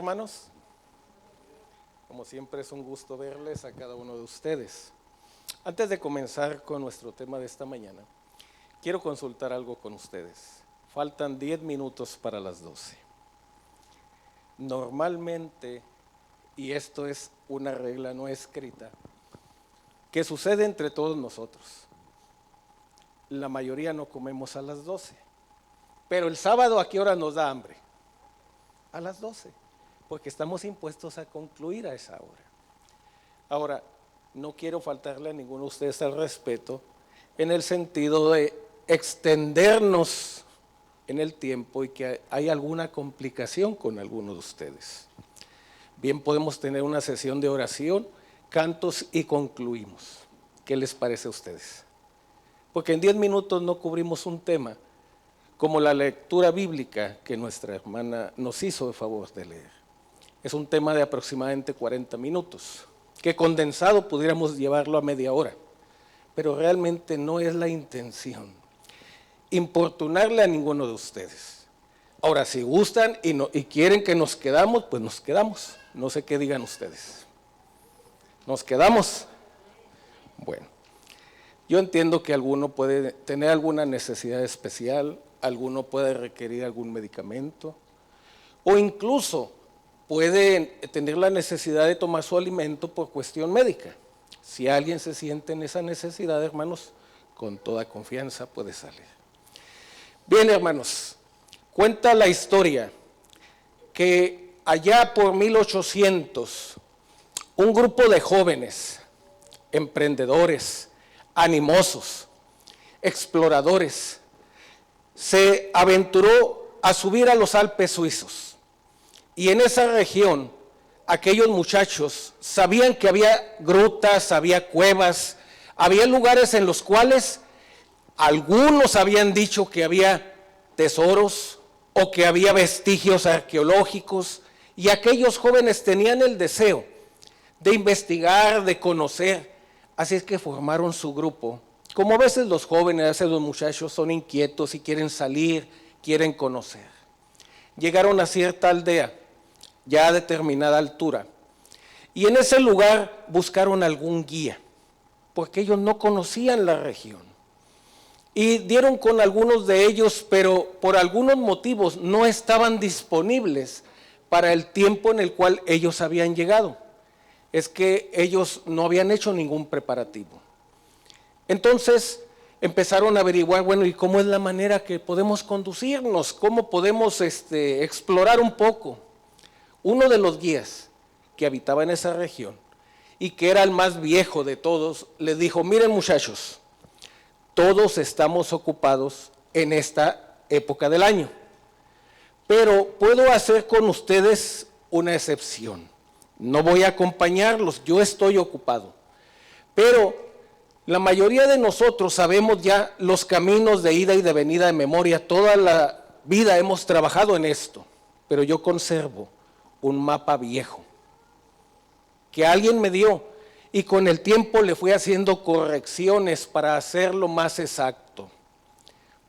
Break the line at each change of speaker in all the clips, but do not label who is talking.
Hermanos, como siempre es un gusto verles a cada uno de ustedes. Antes de comenzar con nuestro tema de esta mañana, quiero consultar algo con ustedes. Faltan 10 minutos para las 12. Normalmente, y esto es una regla no escrita, que sucede entre todos nosotros. La mayoría no comemos a las 12, pero el sábado ¿a qué hora nos da hambre? A las 12. Porque estamos impuestos a concluir a esa hora. Ahora, no quiero faltarle a ninguno de ustedes al respeto en el sentido de extendernos en el tiempo y que hay alguna complicación con alguno de ustedes. Bien, podemos tener una sesión de oración, cantos y concluimos. ¿Qué les parece a ustedes? Porque en 10 minutos no cubrimos un tema como la lectura bíblica que nuestra hermana nos hizo el favor de leer. Es un tema de aproximadamente 40 minutos, que condensado pudiéramos llevarlo a media hora, pero realmente no es la intención importunarle a ninguno de ustedes. Ahora, si gustan y quieren que nos quedamos, pues nos quedamos. No sé qué digan ustedes. ¿Nos quedamos? Bueno, yo entiendo que alguno puede tener alguna necesidad especial, alguno puede requerir algún medicamento, o incluso puede tener la necesidad de tomar su alimento por cuestión médica. Si alguien se siente en esa necesidad, hermanos, con toda confianza puede salir. Bien, hermanos, cuenta la historia que allá por 1800, un grupo de jóvenes, emprendedores, animosos, exploradores, se aventuró a subir a los Alpes suizos. Y en esa región, aquellos muchachos sabían que había grutas, había cuevas, había lugares en los cuales algunos habían dicho que había tesoros o que había vestigios arqueológicos, y aquellos jóvenes tenían el deseo de investigar, de conocer, así es que formaron su grupo. Como a veces los jóvenes, a veces los muchachos son inquietos y quieren salir, quieren conocer. Llegaron a cierta aldea, ya a determinada altura, y en ese lugar buscaron algún guía, porque ellos no conocían la región. Y dieron con algunos de ellos, pero por algunos motivos no estaban disponibles para el tiempo en el cual ellos habían llegado. Es que ellos no habían hecho ningún preparativo. Entonces empezaron a averiguar, bueno, ¿y cómo es la manera que podemos conducirnos? ¿Cómo podemos explorar un poco? Uno de los guías que habitaba en esa región y que era el más viejo de todos, les dijo: miren muchachos, todos estamos ocupados en esta época del año, pero puedo hacer con ustedes una excepción. No voy a acompañarlos, yo estoy ocupado, pero la mayoría de nosotros sabemos ya los caminos de ida y de venida de memoria, toda la vida hemos trabajado en esto, pero yo conservo un mapa viejo que alguien me dio y con el tiempo le fui haciendo correcciones para hacerlo más exacto.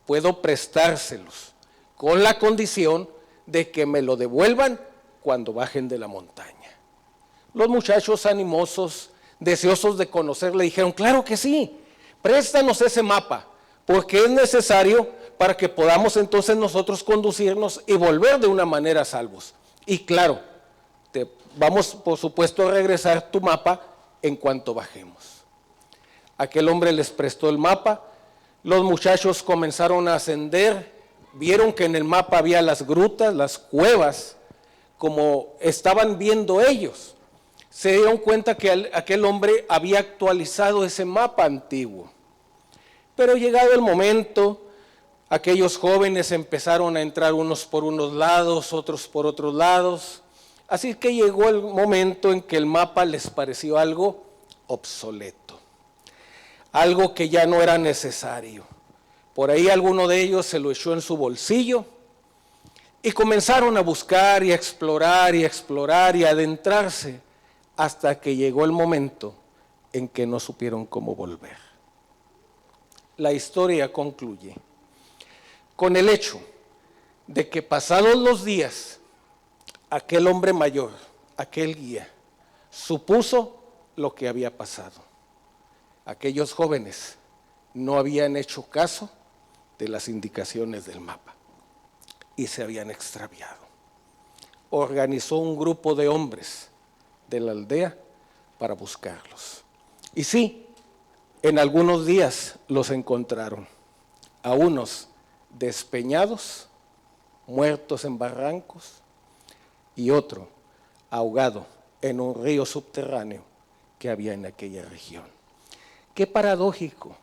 Puedo prestárselos con la condición de que me lo devuelvan cuando bajen de la montaña. Los muchachos animosos, deseosos de conocer, le dijeron: claro que sí, préstanos ese mapa, porque es necesario para que podamos entonces nosotros conducirnos y volver de una manera salvos. Y claro, te vamos por supuesto a regresar tu mapa en cuanto bajemos. Aquel hombre les prestó el mapa, los muchachos comenzaron a ascender, vieron que en el mapa había las grutas, las cuevas, como estaban viendo ellos. Se dieron cuenta que aquel hombre había actualizado ese mapa antiguo. Pero llegado el momento, aquellos jóvenes empezaron a entrar unos por unos lados, otros por otros lados. Así que llegó el momento en que el mapa les pareció algo obsoleto, algo que ya no era necesario. Por ahí alguno de ellos se lo echó en su bolsillo y comenzaron a buscar y a explorar y a explorar y a adentrarse hasta que llegó el momento en que no supieron cómo volver. La historia concluye con el hecho de que pasados los días, aquel hombre mayor, aquel guía, supuso lo que había pasado. Aquellos jóvenes no habían hecho caso de las indicaciones del mapa y se habían extraviado. Organizó un grupo de hombres de la aldea para buscarlos. Y sí, en algunos días los encontraron, a unos despeñados, muertos en barrancos, y otro ahogado en un río subterráneo que había en aquella región. Qué paradójico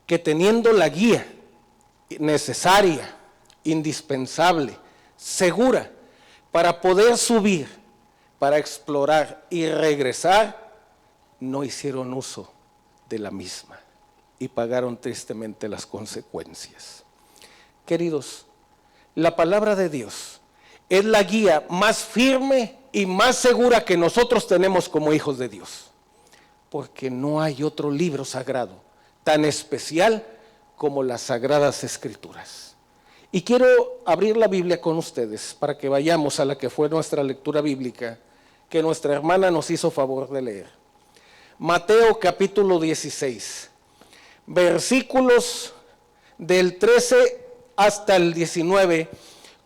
que teniendo la guía necesaria, indispensable, segura, para poder subir, para explorar y regresar, no hicieron uso de la misma y pagaron tristemente las consecuencias. Queridos, la palabra de Dios es la guía más firme y más segura que nosotros tenemos como hijos de Dios, porque no hay otro libro sagrado tan especial como las Sagradas Escrituras. Y quiero abrir la Biblia con ustedes para que vayamos a la que fue nuestra lectura bíblica, que nuestra hermana nos hizo favor de leer. Mateo capítulo 16, versículos del 13 hasta el 19,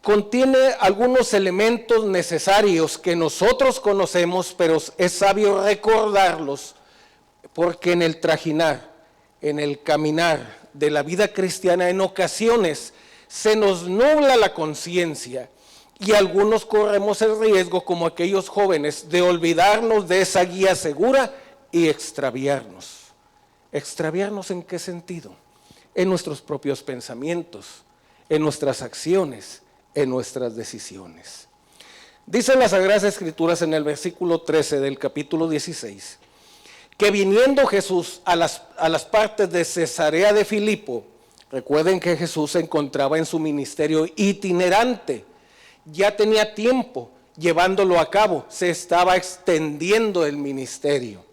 contiene algunos elementos necesarios que nosotros conocemos, pero es sabio recordarlos, porque en el trajinar, en el caminar de la vida cristiana, en ocasiones se nos nubla la conciencia y algunos corremos el riesgo, como aquellos jóvenes, de olvidarnos de esa guía segura y extraviarnos. ¿Extraviarnos en qué sentido? En nuestros propios pensamientos, en nuestras acciones, en nuestras decisiones. Dicen las Sagradas Escrituras en el versículo 13 del capítulo 16, que viniendo Jesús a las partes de Cesarea de Filipo, recuerden que Jesús se encontraba en su ministerio itinerante, ya tenía tiempo llevándolo a cabo, se estaba extendiendo el ministerio.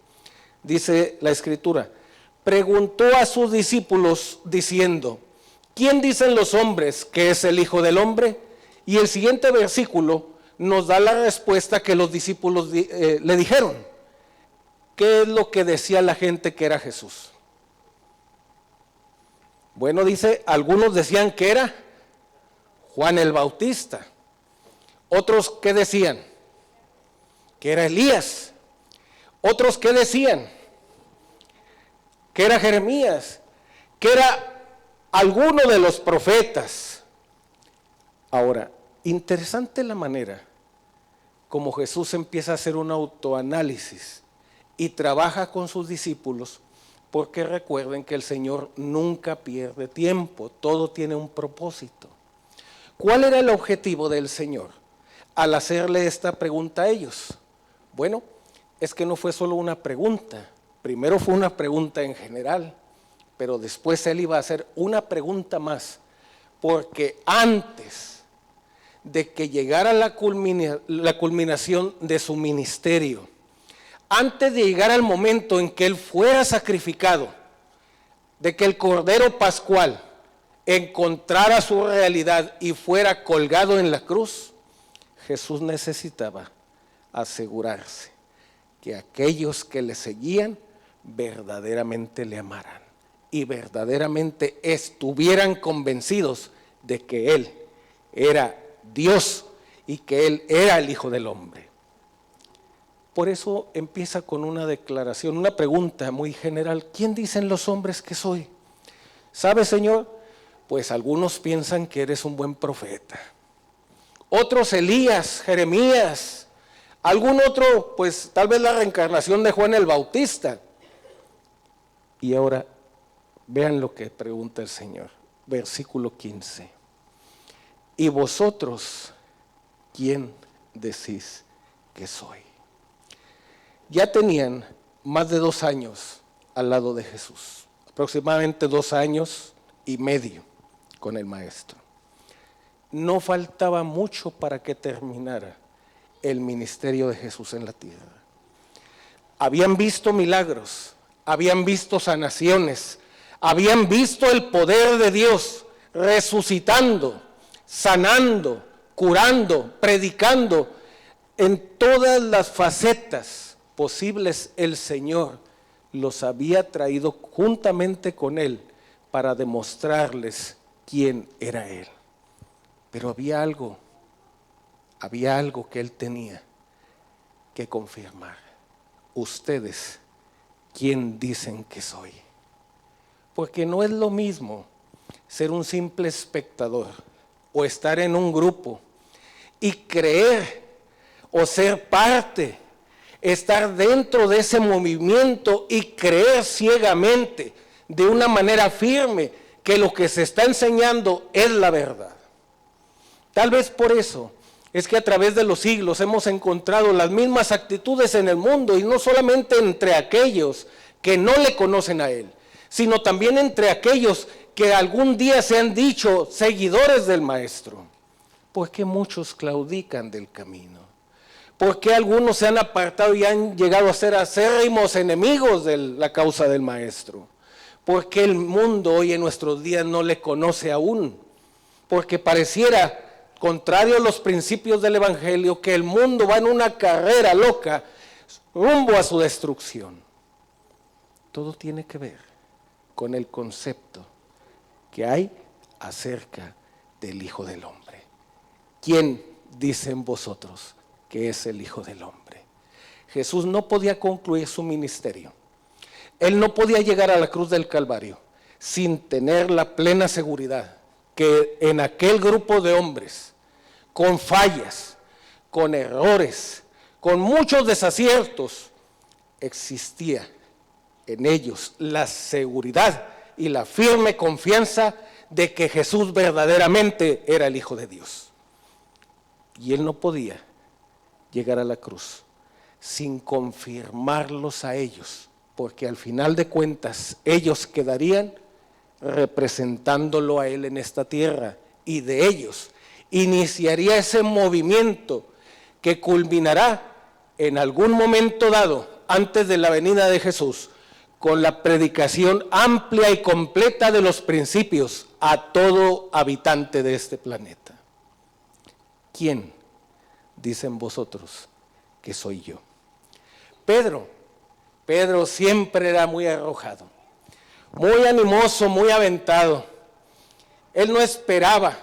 Dice la Escritura, preguntó a sus discípulos diciendo, ¿quién dicen los hombres que es el Hijo del Hombre? Y el siguiente versículo nos da la respuesta que los discípulos le dijeron. ¿Qué es lo que decía la gente que era Jesús? Bueno, dice, algunos decían que era Juan el Bautista. Otros, ¿qué decían? Que era Elías. Otros, ¿qué decían? Que era Jeremías, que era alguno de los profetas. Ahora, interesante la manera como Jesús empieza a hacer un autoanálisis y trabaja con sus discípulos, porque recuerden que el Señor nunca pierde tiempo, todo tiene un propósito. ¿Cuál era el objetivo del Señor al hacerle esta pregunta a ellos? Bueno, es que no fue solo una pregunta, primero fue una pregunta en general, pero después Él iba a hacer una pregunta más, porque antes de que llegara la culminación de su ministerio, antes de llegar al momento en que Él fuera sacrificado, de que el Cordero Pascual encontrara su realidad y fuera colgado en la cruz, Jesús necesitaba asegurarse que aquellos que le seguían verdaderamente le amaran y verdaderamente estuvieran convencidos de que Él era Dios y que Él era el Hijo del Hombre. Por eso empieza con una declaración, una pregunta muy general. ¿Quién dicen los hombres que soy? ¿Sabe, Señor? Pues algunos piensan que eres un buen profeta. Otros Elías, Jeremías, algún otro, pues tal vez la reencarnación de Juan el Bautista. Y ahora vean lo que pregunta el Señor, versículo 15. ¿Y vosotros quién decís que soy? Ya tenían más de 2 años al lado de Jesús, aproximadamente 2 años y medio con el Maestro. No faltaba mucho para que terminara el ministerio de Jesús en la tierra. Habían visto milagros, habían visto sanaciones, habían visto el poder de Dios resucitando, sanando, curando, predicando, En todas las facetas posibles el Señor los había traído juntamente con Él para demostrarles quién era Él. Pero había algo que Él tenía que confirmar. Ustedes, ¿quién dicen que soy? Porque no es lo mismo ser un simple espectador o estar en un grupo y creer o ser parte, estar dentro de ese movimiento y creer ciegamente de una manera firme que lo que se está enseñando es la verdad. Tal vez por eso es que a través de los siglos hemos encontrado las mismas actitudes en el mundo, y no solamente entre aquellos que no le conocen a Él, sino también entre aquellos que algún día se han dicho seguidores del Maestro. Porque muchos claudican del camino. Porque algunos se han apartado y han llegado a ser acérrimos enemigos de la causa del Maestro. Porque el mundo hoy en nuestros días no le conoce aún. Porque pareciera, contrario a los principios del Evangelio, que el mundo va en una carrera loca rumbo a su destrucción. Todo tiene que ver con el concepto que hay acerca del Hijo del Hombre. ¿Quién dicen vosotros que es el Hijo del Hombre? Jesús no podía concluir su ministerio. Él no podía llegar a la cruz del Calvario sin tener la plena seguridad que en aquel grupo de hombres, con fallas, con errores, con muchos desaciertos, existía en ellos la seguridad y la firme confianza de que Jesús verdaderamente era el Hijo de Dios. Y Él no podía llegar a la cruz sin confirmarlos a ellos, porque al final de cuentas ellos quedarían representándolo a Él en esta tierra, y de ellos iniciaría ese movimiento que culminará en algún momento dado antes de la venida de Jesús con la predicación amplia y completa de los principios a todo habitante de este planeta. ¿Quién dicen vosotros que soy yo? Pedro siempre era muy arrojado, muy animoso, muy aventado. Él no esperaba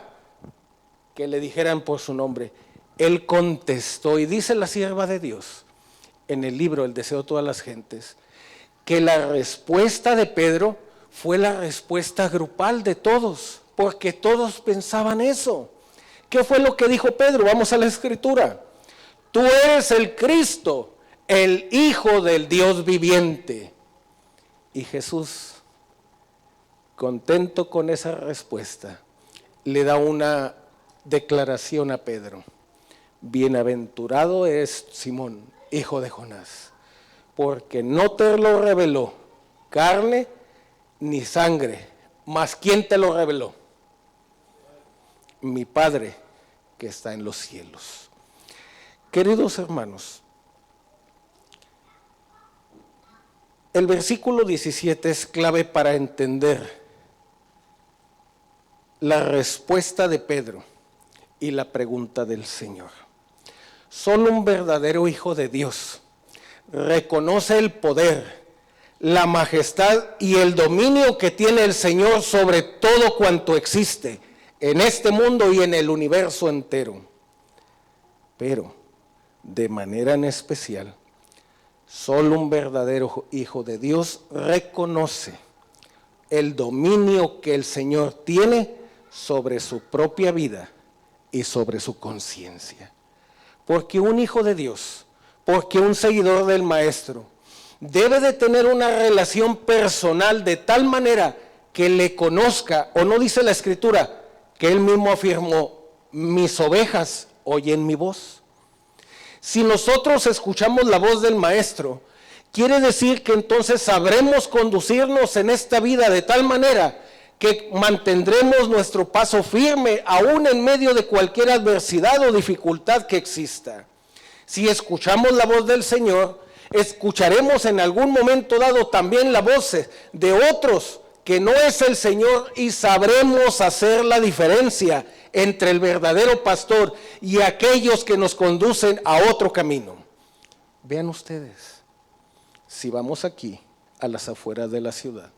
que le dijeran por su nombre. Él contestó, y dice la sierva de Dios en el libro El deseo de todas las gentes, que la respuesta de Pedro fue la respuesta grupal de todos, porque todos pensaban eso. ¿Qué fue lo que dijo Pedro? Vamos a la Escritura. Tú eres el Cristo, el Hijo del Dios viviente. Y Jesús, contento con esa respuesta, le da una declaración a Pedro. Bienaventurado es Simón, hijo de Jonás, porque no te lo reveló carne ni sangre, mas ¿quién te lo reveló? Mi Padre que está en los cielos. Queridos hermanos, el versículo 17 es clave para entender la respuesta de Pedro y la pregunta del Señor. Solo un verdadero hijo de Dios reconoce el poder, la majestad y el dominio que tiene el Señor sobre todo cuanto existe en este mundo y en el universo entero. Pero, de manera en especial, solo un verdadero hijo de Dios reconoce el dominio que el Señor tiene sobre su propia vida y sobre su conciencia. Porque un hijo de Dios, porque un seguidor del Maestro, debe de tener una relación personal de tal manera que le conozca, o no dice la Escritura, que él mismo afirmó, mis ovejas oyen mi voz. Si nosotros escuchamos la voz del Maestro, quiere decir que entonces sabremos conducirnos en esta vida de tal manera que mantendremos nuestro paso firme aún en medio de cualquier adversidad o dificultad que exista. Si escuchamos la voz del Señor, escucharemos en algún momento dado también la voz de otros que no es el Señor, y sabremos hacer la diferencia entre el verdadero pastor y aquellos que nos conducen a otro camino. Vean ustedes, si vamos aquí a las afueras de la ciudad,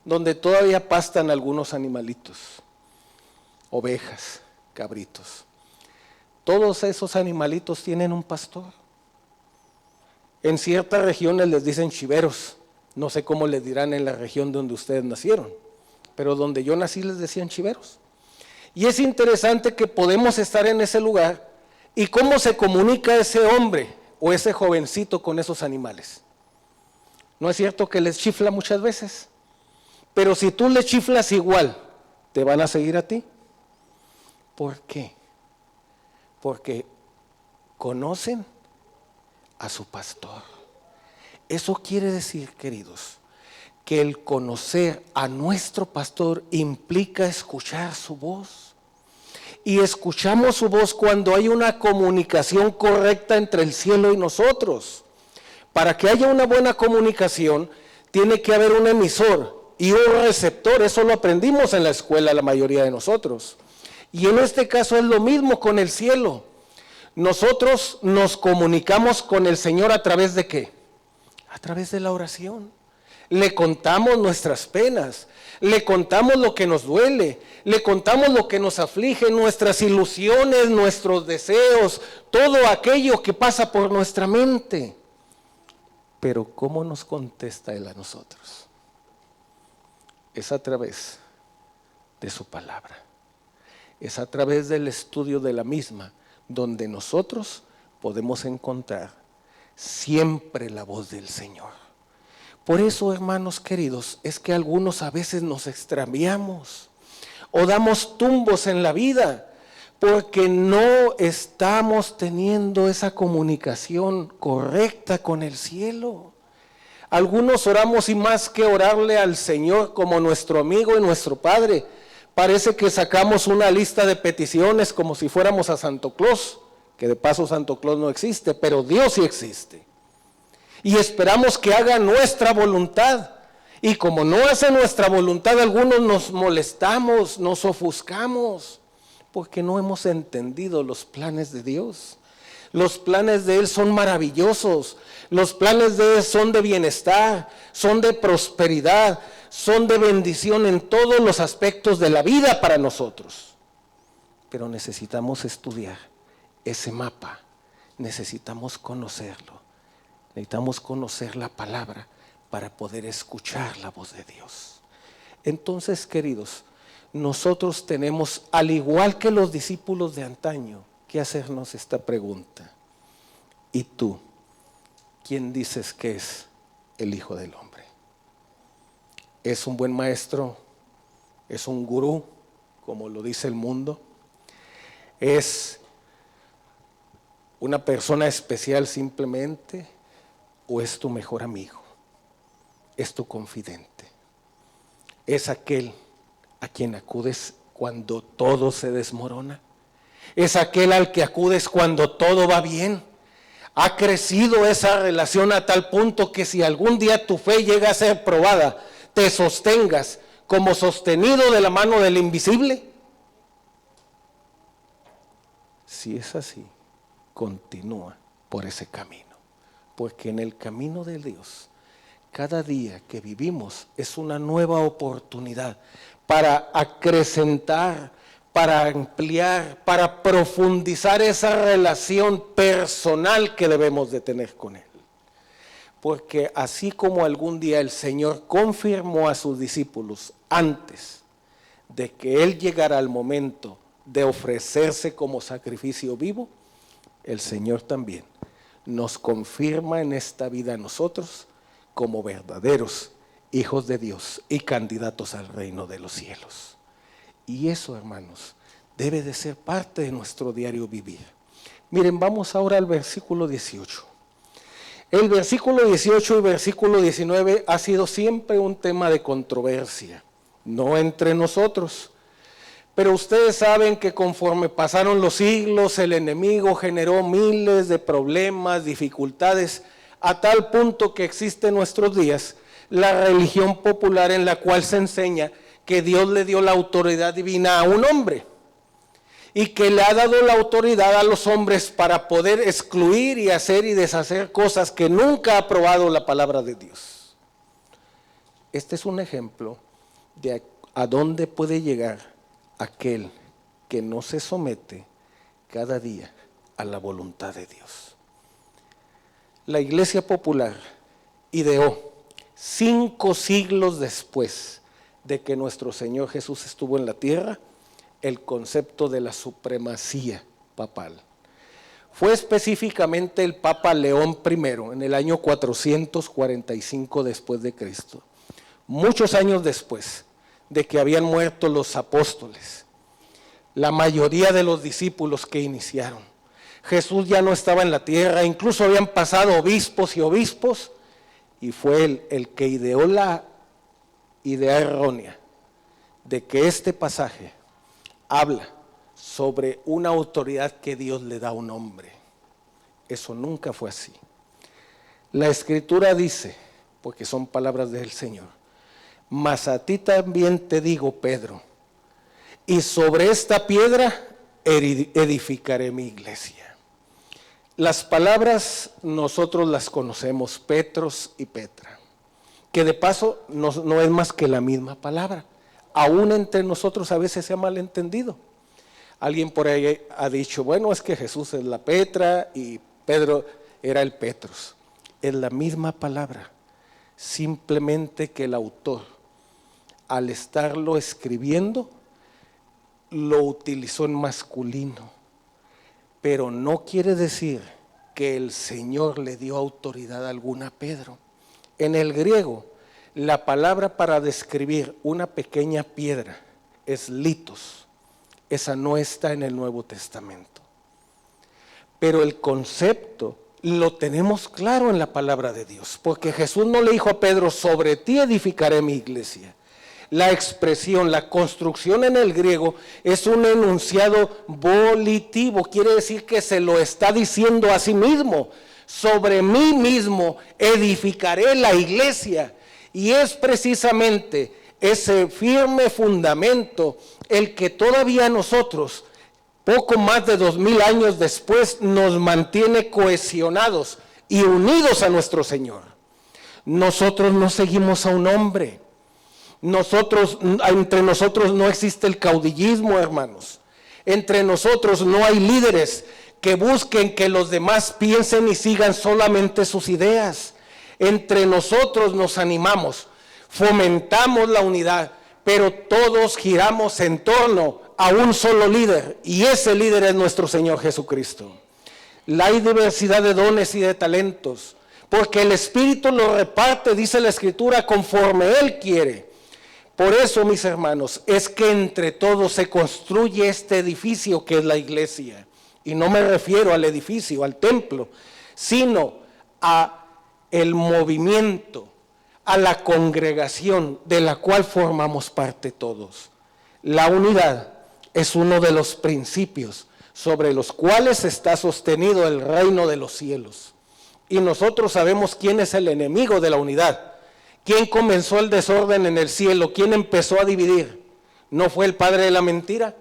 donde todavía pastan algunos animalitos, ovejas, cabritos, todos esos animalitos tienen un pastor. En ciertas regiones les dicen chiveros, no sé cómo les dirán en la región donde ustedes nacieron, pero donde yo nací les decían chiveros. Y es interesante que podemos estar en ese lugar y cómo se comunica ese hombre o ese jovencito con esos animales. ¿No es cierto que les chifla muchas veces? Pero si tú les chiflas igual, ¿te van a seguir a ti? ¿Por qué? Porque conocen a su pastor. Eso quiere decir, queridos, que el conocer a nuestro pastor implica escuchar su voz. Y escuchamos su voz cuando hay una comunicación correcta entre el cielo y nosotros. Para que haya una buena comunicación, tiene que haber un emisor y un receptor. Eso lo aprendimos en la escuela la mayoría de nosotros. Y en este caso es lo mismo con el cielo. Nosotros nos comunicamos con el Señor a través de ¿qué? A través de la oración. Le contamos nuestras penas, le contamos lo que nos duele, le contamos lo que nos aflige, nuestras ilusiones, nuestros deseos, todo aquello que pasa por nuestra mente. Pero ¿cómo nos contesta Él a nosotros? Es a través de su palabra. Es a través del estudio de la misma donde nosotros podemos encontrar siempre la voz del Señor. Por eso, hermanos queridos, es que algunos a veces nos extraviamos o damos tumbos en la vida porque no estamos teniendo esa comunicación correcta con el cielo. Algunos oramos y más que orarle al Señor como nuestro amigo y nuestro Padre, parece que sacamos una lista de peticiones como si fuéramos a Santo Claus, que de paso Santo Claus no existe, pero Dios sí existe. Y esperamos que haga nuestra voluntad. Y como no hace nuestra voluntad, algunos nos molestamos, nos ofuscamos, porque no hemos entendido los planes de Dios. Los planes de Él son maravillosos. Los planes de Él son de bienestar, son de prosperidad, son de bendición en todos los aspectos de la vida para nosotros. Pero necesitamos estudiar ese mapa, necesitamos conocerlo, necesitamos conocer la palabra para poder escuchar la voz de Dios. Entonces, queridos, nosotros tenemos, al igual que los discípulos de antaño, que hacernos esta pregunta. ¿Y tú, quién dices que es el Hijo del Hombre? ¿Es un buen maestro? ¿Es un gurú, como lo dice el mundo? ¿Es una persona especial simplemente? ¿O es tu mejor amigo? ¿Es tu confidente? ¿Es aquel a quien acudes cuando todo se desmorona? ¿Es aquel al que acudes cuando todo va bien? ¿Ha crecido esa relación a tal punto que si algún día tu fe llega a ser probada, te sostengas como sostenido de la mano del invisible? Si es así, continúa por ese camino, porque en el camino de Dios, cada día que vivimos es una nueva oportunidad para acrecentar, para ampliar, para profundizar esa relación personal que debemos de tener con Él. Porque así como algún día el Señor confirmó a sus discípulos antes de que Él llegara al momento de ofrecerse como sacrificio vivo, el Señor también nos confirma en esta vida a nosotros como verdaderos hijos de Dios y candidatos al reino de los cielos. Y eso, hermanos, debe de ser parte de nuestro diario vivir. Miren, vamos ahora al versículo 18. El versículo 18 y versículo 19 ha sido siempre un tema de controversia, no entre nosotros. Pero ustedes saben que conforme pasaron los siglos, el enemigo generó miles de problemas, dificultades, a tal punto que existe en nuestros días la religión popular en la cual se enseña que Dios le dio la autoridad divina a un hombre. y que le ha dado la autoridad a los hombres para poder excluir y hacer y deshacer cosas que nunca ha aprobado la palabra de Dios. Este es un ejemplo de a dónde puede llegar aquel que no se somete cada día a la voluntad de Dios. La Iglesia Popular ideó 5 siglos después de que nuestro Señor Jesús estuvo en la tierra el concepto de la supremacía papal. Fue específicamente el Papa León I en el año 445 después de Cristo, muchos años después de que habían muerto los apóstoles, la mayoría de los discípulos que iniciaron. Jesús ya no estaba en la tierra, incluso habían pasado obispos y obispos, y fue él el que ideó la idea errónea de que este pasaje habla sobre una autoridad que Dios le da a un hombre. Eso nunca fue así. La Escritura dice, porque son palabras del Señor: mas a ti también te digo, Pedro, y sobre esta piedra edificaré mi iglesia. Las palabras nosotros las conocemos, Petros y Petra, que de paso no es más que la misma palabra. Aún entre nosotros a veces se ha malentendido. Alguien por ahí ha dicho, bueno, es que Jesús es la Petra y Pedro era el Petros. Es la misma palabra, simplemente que el autor, al estarlo escribiendo, lo utilizó en masculino. Pero no quiere decir que el Señor le dio autoridad alguna a Pedro. En el griego, la palabra para describir una pequeña piedra es litos. Esa no está en el Nuevo Testamento. Pero el concepto lo tenemos claro en la palabra de Dios, porque Jesús no le dijo a Pedro, sobre ti edificaré mi iglesia. La expresión, la construcción en el griego es un enunciado volitivo, quiere decir que se lo está diciendo a sí mismo. Sobre mí mismo edificaré la iglesia. Y es precisamente ese firme fundamento el que todavía nosotros, poco más de 2000 años después, nos mantiene cohesionados y unidos a nuestro Señor. Nosotros no seguimos a un hombre. Entre nosotros no existe el caudillismo, hermanos. Entre nosotros no hay líderes que busquen que los demás piensen y sigan solamente sus ideas. Entre nosotros nos animamos, fomentamos la unidad, pero todos giramos en torno a un solo líder, y ese líder es nuestro Señor Jesucristo. Hay diversidad de dones y de talentos, porque el Espíritu los reparte, dice la Escritura, conforme Él quiere. Por eso, mis hermanos, es que entre todos se construye este edificio que es la iglesia. Y no me refiero al edificio, al templo, sino a el movimiento, a la congregación de la cual formamos parte todos. La unidad es uno de los principios sobre los cuales está sostenido el reino de los cielos. Y nosotros sabemos quién es el enemigo de la unidad. ¿Quién comenzó el desorden en el cielo? ¿Quién empezó a dividir? ¿No fue el padre de la mentira?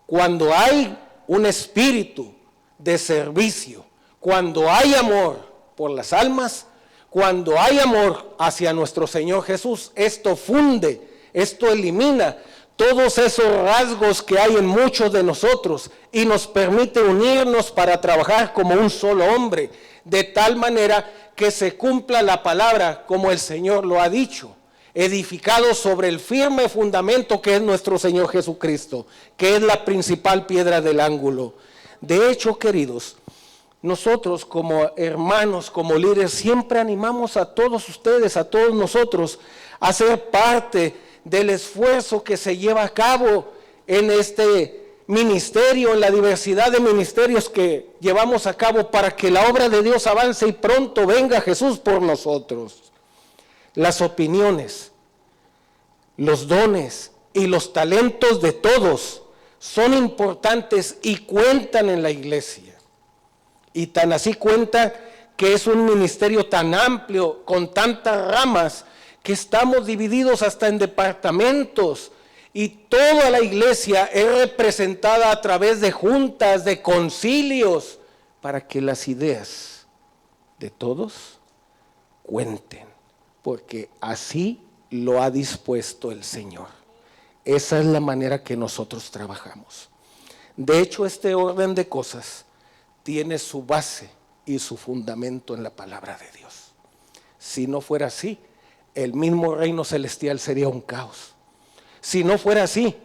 Cuando hay un espíritu de servicio, cuando hay amor por las almas, cuando hay amor hacia nuestro Señor Jesús, esto funde, esto elimina todos esos rasgos que hay en muchos de nosotros y nos permite unirnos para trabajar como un solo hombre, de tal manera que se cumpla la palabra como el Señor lo ha dicho, edificado sobre el firme fundamento que es nuestro Señor Jesucristo, que es la principal piedra del ángulo. De hecho, queridos, nosotros como hermanos, como líderes, siempre animamos a todos ustedes, a todos nosotros, a ser parte del esfuerzo que se lleva a cabo en este ministerio, en la diversidad de ministerios que llevamos a cabo para que la obra de Dios avance y pronto venga Jesús por nosotros. Las opiniones, los dones y los talentos de todos son importantes y cuentan en la iglesia. Y tan así cuenta que es un ministerio tan amplio, con tantas ramas, que estamos divididos hasta en departamentos Y toda la iglesia es representada a través de juntas, de concilios, para que las ideas de todos cuenten, porque así lo ha dispuesto el Señor. Esa es la manera que nosotros trabajamos. De hecho, este orden de cosas tiene su base y su fundamento en la palabra de Dios. Si no fuera así, el mismo reino celestial sería un caos. Si no fuera así,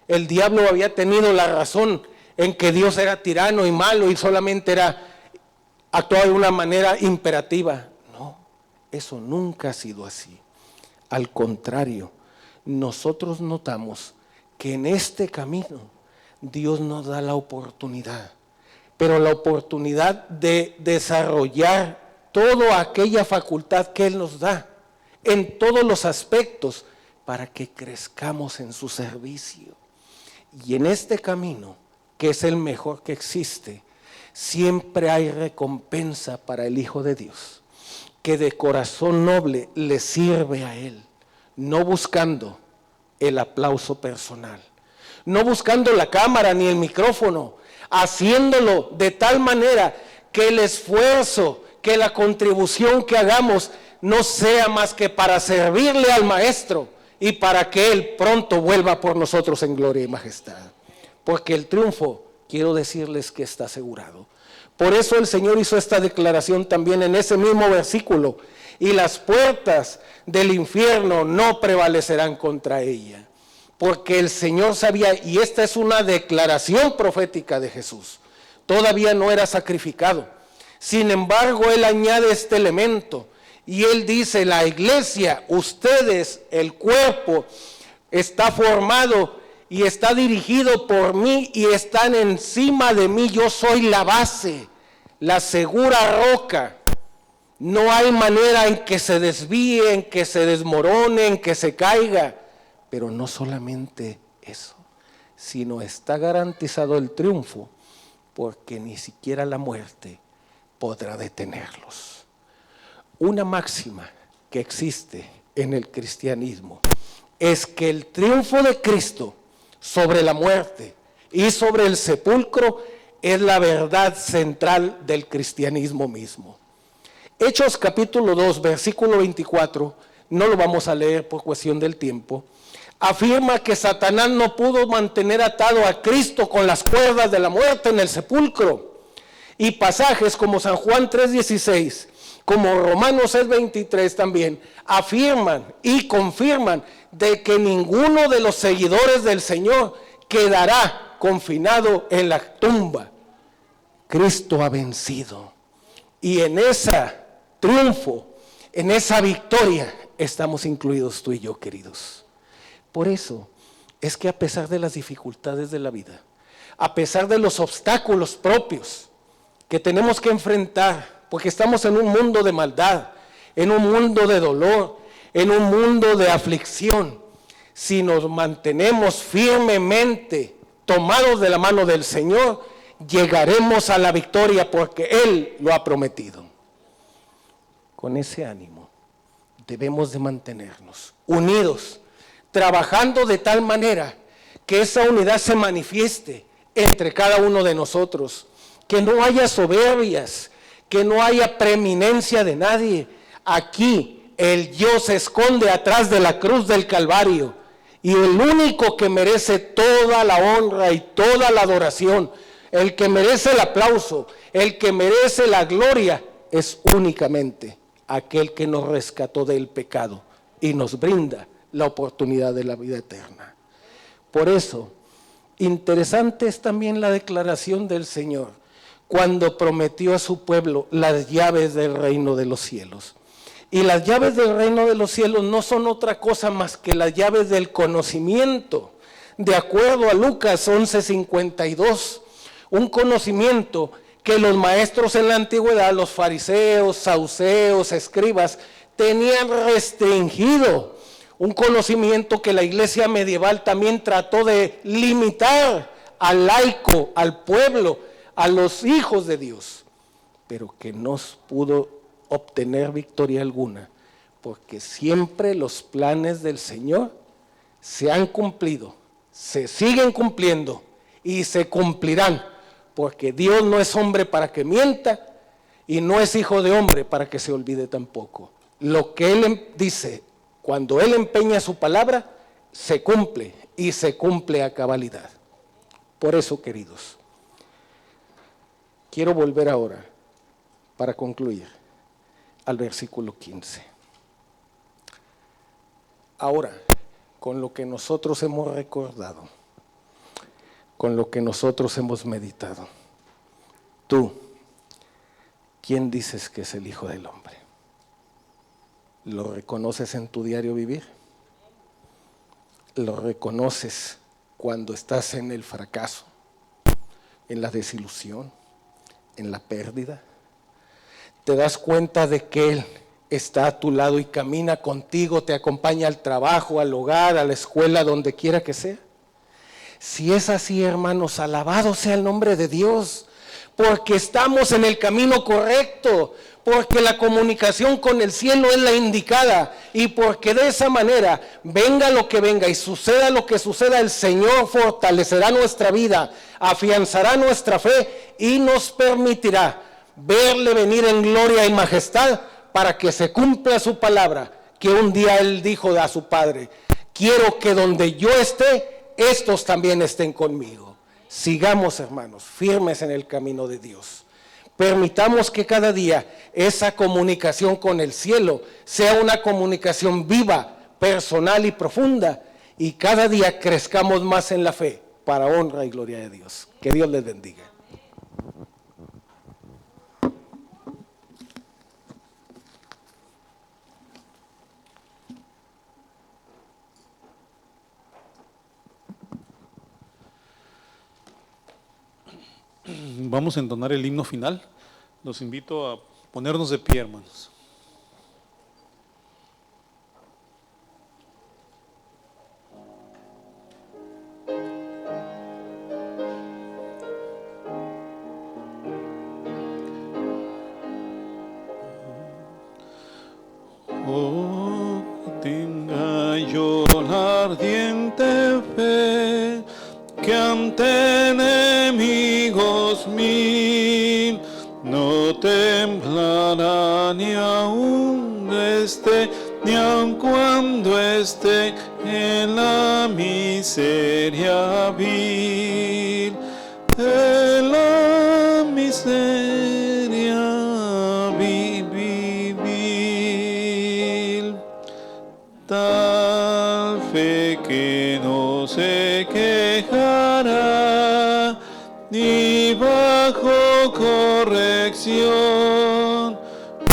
el diablo había tenido la razón en que Dios era tirano y malo y solamente actuaba de una manera imperativa. No, eso nunca ha sido así. Al contrario, nosotros notamos que en este camino Dios nos da la oportunidad, pero la oportunidad de desarrollar toda aquella facultad que Él nos da, en todos los aspectos, para que crezcamos en su servicio. Y en este camino, que es el mejor que existe, siempre hay recompensa para el Hijo de Dios, que de corazón noble le sirve a Él, no buscando el aplauso personal, no buscando la cámara ni el micrófono, haciéndolo de tal manera que el esfuerzo, que la contribución que hagamos no sea más que para servirle al Maestro y para que Él pronto vuelva por nosotros en gloria y majestad. Porque el triunfo, quiero decirles que está asegurado. Por eso el Señor hizo esta declaración también en ese mismo versículo: y las puertas del infierno no prevalecerán contra ella. Porque el Señor sabía, y esta es una declaración profética de Jesús, todavía no era sacrificado. Sin embargo, Él añade este elemento, y Él dice: la iglesia, ustedes, el cuerpo, está formado y está dirigido por mí y están encima de mí. Yo soy la base, la segura roca. No hay manera en que se desvíe, en que se desmorone, en que se caiga. Pero no solamente eso, sino está garantizado el triunfo, porque ni siquiera la muerte podrá detenerlos. Una máxima que existe en el cristianismo es que el triunfo de Cristo sobre la muerte y sobre el sepulcro es la verdad central del cristianismo mismo. Hechos capítulo 2, versículo 24, no lo vamos a leer por cuestión del tiempo, afirma que Satanás no pudo mantener atado a Cristo con las cuerdas de la muerte en el sepulcro. Y pasajes como San Juan 3:16, como Romanos 6:23 también, afirman y confirman de que ninguno de los seguidores del Señor quedará confinado en la tumba. Cristo ha vencido. Y en ese triunfo, en esa victoria, estamos incluidos tú y yo, queridos. Por eso es que a pesar de las dificultades de la vida, a pesar de los obstáculos propios que tenemos que enfrentar, porque estamos en un mundo de maldad, en un mundo de dolor, en un mundo de aflicción, si nos mantenemos firmemente tomados de la mano del Señor, llegaremos a la victoria, porque Él lo ha prometido. Con ese ánimo debemos de mantenernos unidos, trabajando de tal manera que esa unidad se manifieste entre cada uno de nosotros, que no haya soberbias, que no haya preeminencia de nadie. Aquí el yo se esconde atrás de la cruz del Calvario, y el único que merece toda la honra y toda la adoración, el que merece el aplauso, el que merece la gloria, es únicamente aquel que nos rescató del pecado y nos brinda la oportunidad de la vida eterna. Por eso, interesante es también la declaración del Señor cuando prometió a su pueblo las llaves del reino de los cielos. Y las llaves del reino de los cielos no son otra cosa más que las llaves del conocimiento. De acuerdo a Lucas 11:52, un conocimiento que los maestros en la antigüedad, los fariseos, saduceos, escribas, tenían restringido. Un conocimiento que la iglesia medieval también trató de limitar al laico, al pueblo, a los hijos de Dios, pero que no pudo obtener victoria alguna, porque siempre los planes del Señor se han cumplido se siguen cumpliendo y se cumplirán, porque Dios no es hombre para que mienta y no es hijo de hombre para que se olvide tampoco. Lo que Él dice, cuando Él empeña su palabra, se cumple y se cumple a cabalidad. Por eso, queridos, quiero volver ahora, para concluir, al versículo 15. Ahora, con lo que nosotros hemos recordado, con lo que nosotros hemos meditado, tú, ¿quién dices que es el Hijo del Hombre? ¿Lo reconoces en tu diario vivir? ¿Lo reconoces cuando estás en el fracaso, en la desilusión, en la pérdida? ¿Te das cuenta de que Él está a tu lado y camina contigo, te acompaña al trabajo, al hogar, a la escuela, donde quiera que sea? Si es así, hermanos, alabado sea el nombre de Dios, porque estamos en el camino correcto, porque la comunicación con el cielo es la indicada, y porque de esa manera, venga lo que venga y suceda lo que suceda, el Señor fortalecerá nuestra vida, afianzará nuestra fe y nos permitirá verle venir en gloria y majestad, para que se cumpla su palabra, que un día Él dijo a su Padre: quiero que donde yo esté, estos también estén conmigo. Sigamos, hermanos, firmes en el camino de Dios. Permitamos que cada día esa comunicación con el cielo sea una comunicación viva, personal y profunda, y cada día crezcamos más en la fe, para honra y gloria de Dios. Que Dios les bendiga.
Vamos a entonar el himno final. Los invito a ponernos de pie, hermanos. Oh, tenga yo la ardiente fe, que ante enemigos mil no temblará, ni aun esté, ni aun cuando esté en la miseria vil, en la miseria vil, vil, vil. Tal fe que no se quejará, ni bajo corrección,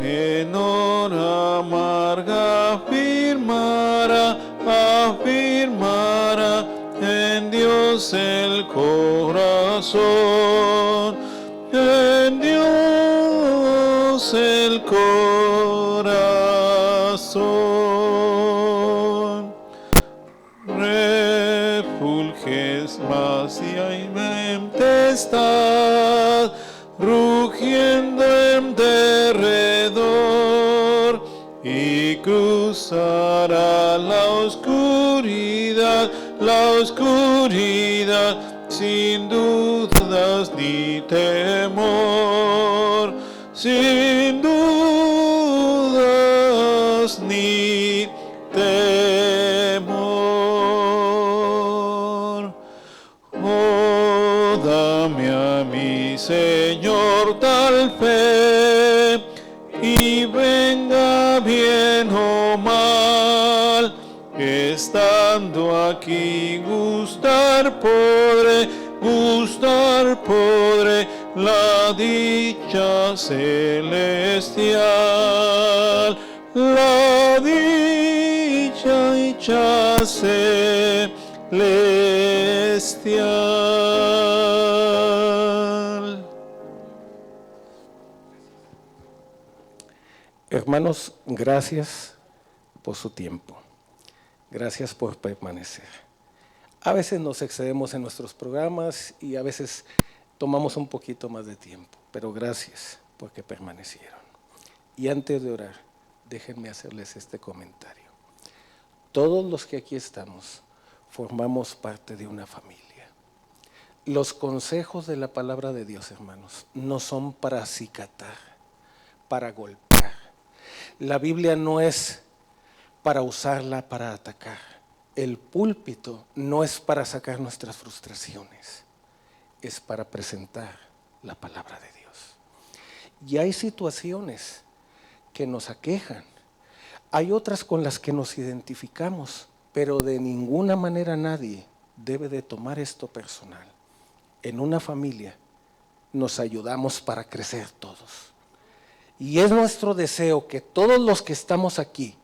en hora amarga afirmará, afirmará en Dios el corazón, en Dios el corazón. Refulges más y hay tempestad, rugiendo en derredor, y cruzará la oscuridad, sin dudas ni temor, sin dudas ni temor. Oh, dame a mi Señor tal fe, y venga bien o mal, estando aquí gustar podré la dicha celestial, la dicha celestial.
Hermanos, gracias por su tiempo. Gracias por permanecer. A veces nos excedemos en nuestros programas y a veces tomamos un poquito más de tiempo, pero gracias porque permanecieron. Y antes de orar, déjenme hacerles este comentario. Todos los que aquí estamos formamos parte de una familia. Los consejos de la palabra de Dios, hermanos, no son para acicatar, para golpear. La Biblia no es para usarla para atacar. El púlpito no es para sacar nuestras frustraciones, es para presentar la palabra de Dios. Y hay situaciones que nos aquejan, hay otras con las que nos identificamos, pero de ninguna manera nadie debe de tomar esto personal. En una familia nos ayudamos para crecer todos. Y es nuestro deseo que todos los que estamos aquí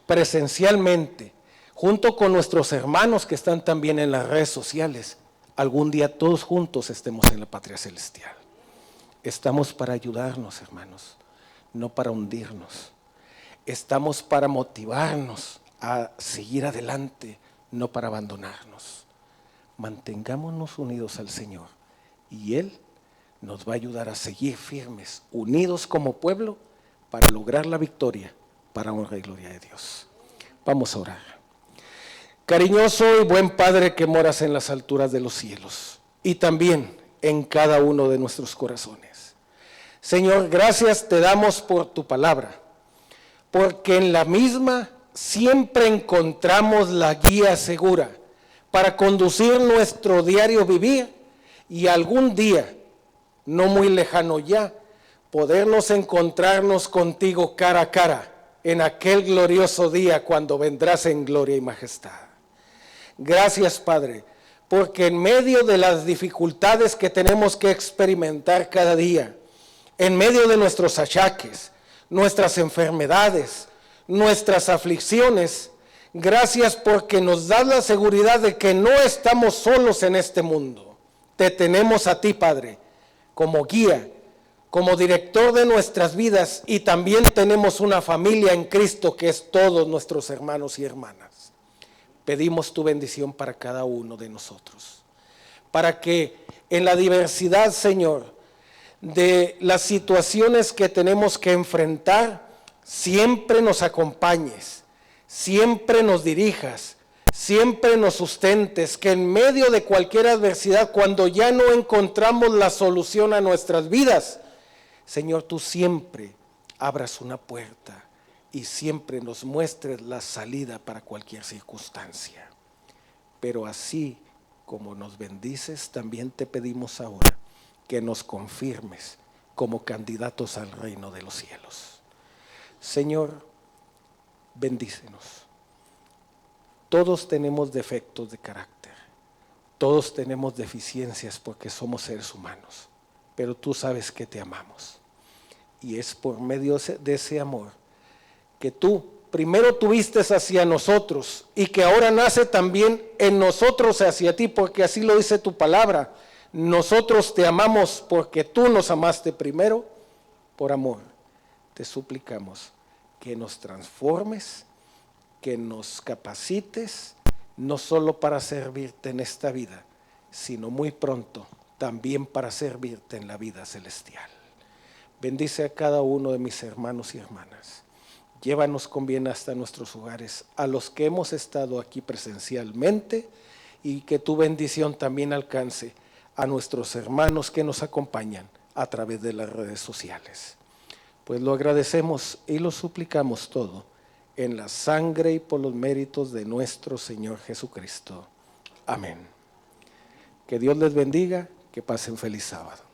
presencialmente, junto con nuestros hermanos que están también en las redes sociales, algún día todos juntos estemos en la patria celestial. Estamos para ayudarnos, hermanos, no para hundirnos. Estamos para motivarnos a seguir adelante, no para abandonarnos. Mantengámonos unidos al Señor y Él nos va a ayudar a seguir firmes, unidos como pueblo, para lograr la victoria, para honra y gloria de Dios. Vamos a orar. Cariñoso y buen Padre que moras en las alturas de los cielos y también en cada uno de nuestros corazones. Señor, gracias te damos por tu palabra, porque en la misma siempre encontramos la guía segura para conducir nuestro diario vivir y algún día, no muy lejano ya, podernos encontrarnos contigo cara a cara en aquel glorioso día cuando vendrás en gloria y majestad. Gracias, Padre, porque en medio de las dificultades que tenemos que experimentar cada día, en medio de nuestros achaques, nuestras enfermedades, nuestras aflicciones, gracias porque nos das la seguridad de que no estamos solos en este mundo. Te tenemos a ti, Padre, como guía, como director de nuestras vidas, y también tenemos una familia en Cristo que es todos nuestros hermanos y hermanas. Pedimos tu bendición para cada uno de nosotros, para que en la diversidad, Señor, de las situaciones que tenemos que enfrentar, siempre nos acompañes, siempre nos dirijas, siempre nos sustentes, que en medio de cualquier adversidad, cuando ya no encontramos la solución a nuestras vidas, Señor, tú siempre abras una puerta y siempre nos muestres la salida para cualquier circunstancia. Pero así como nos bendices, también te pedimos ahora que nos confirmes como candidatos al reino de los cielos. Señor, bendícenos. Todos tenemos defectos de carácter, todos tenemos deficiencias porque somos seres humanos, pero tú sabes que te amamos. Y es por medio de ese amor que tú primero tuviste hacia nosotros y que ahora nace también en nosotros hacia ti, porque así lo dice tu palabra. Nosotros te amamos porque tú nos amaste primero. Por amor, te suplicamos que nos transformes, que nos capacites, no solo para servirte en esta vida, sino muy pronto también para servirte en la vida celestial. Bendice a cada uno de mis hermanos y hermanas. Llévanos con bien hasta nuestros hogares, a los que hemos estado aquí presencialmente, y que tu bendición también alcance a nuestros hermanos que nos acompañan a través de las redes sociales. Pues lo agradecemos y lo suplicamos todo en la sangre y por los méritos de nuestro Señor Jesucristo. Amén. Que Dios les bendiga, que pasen feliz sábado.